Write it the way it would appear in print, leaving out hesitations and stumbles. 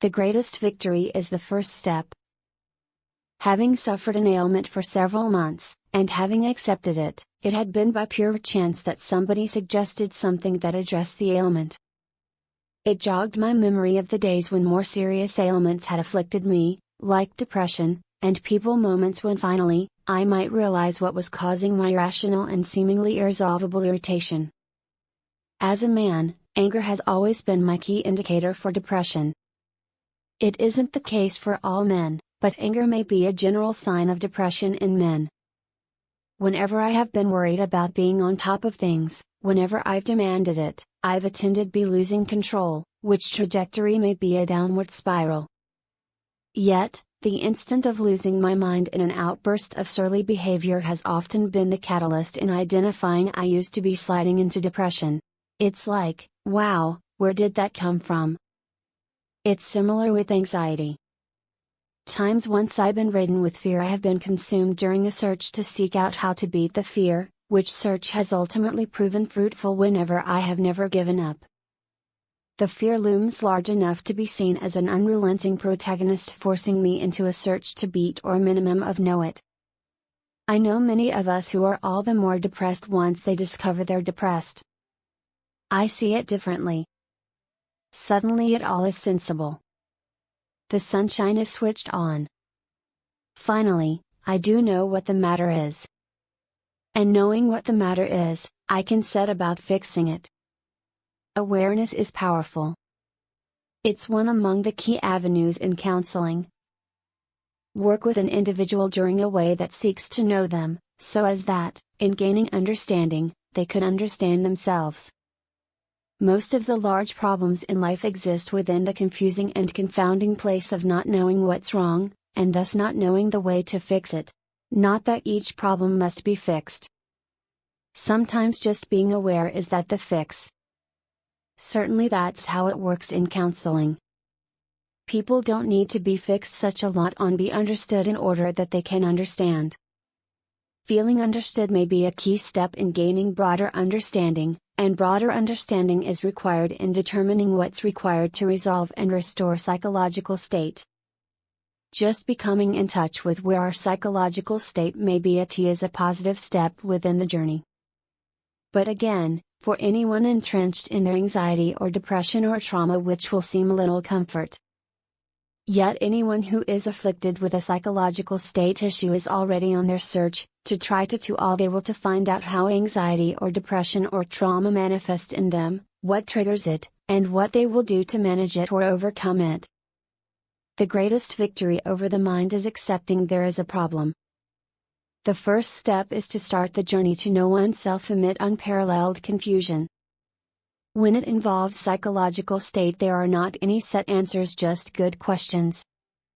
The greatest victory is the first step. Having suffered an ailment for several months, and having accepted it, it had been by pure chance that somebody suggested something that addressed the ailment. It jogged my memory of the days when more serious ailments had afflicted me, like depression, and people moments when finally, I might realize what was causing my irrational and seemingly irresolvable irritation. As a man, anger has always been my key indicator for depression. It isn't the case for all men, but anger may be a general sign of depression in men. Whenever I have been worried about being on top of things, whenever I've demanded it, I've attended be losing control, which trajectory may be a downward spiral. Yet, the instant of losing my mind in an outburst of surly behavior has often been the catalyst in identifying I used to be sliding into depression. It's like, wow, where did that come from? It's similar with anxiety. Times once I've been ridden with fear, I have been consumed during a search to seek out how to beat the fear, which search has ultimately proven fruitful whenever I have never given up. The fear looms large enough to be seen as an unrelenting protagonist forcing me into a search to beat or minimum of know it. I know many of us who are all the more depressed once they discover they're depressed. I see it differently. Suddenly it all is sensible. The sunshine is switched on. Finally, I do know what the matter is. And knowing what the matter is, I can set about fixing it. Awareness is powerful. It's one among the key avenues in counseling. Work with an individual during a way that seeks to know them, so as that, in gaining understanding, they could understand themselves. Most of the large problems in life exist within the confusing and confounding place of not knowing what's wrong, and thus not knowing the way to fix it. Not that each problem must be fixed. Sometimes just being aware is that the fix. Certainly that's how it works in counseling. People don't need to be fixed such a lot on be understood in order that they can understand. Feeling understood may be a key step in gaining broader understanding, and broader understanding is required in determining what's required to resolve and restore psychological state. Just becoming in touch with where our psychological state may be at is a positive step within the journey. But again, for anyone entrenched in their anxiety or depression or trauma, which will seem little comfort. Yet anyone who is afflicted with a psychological state issue is already on their search, to try to do all they will to find out how anxiety or depression or trauma manifests in them, what triggers it, and what they will do to manage it or overcome it. The greatest victory over the mind is accepting there is a problem. The first step is to start the journey to know oneself amid unparalleled confusion. When it involves psychological state, there are not any set answers, just good questions.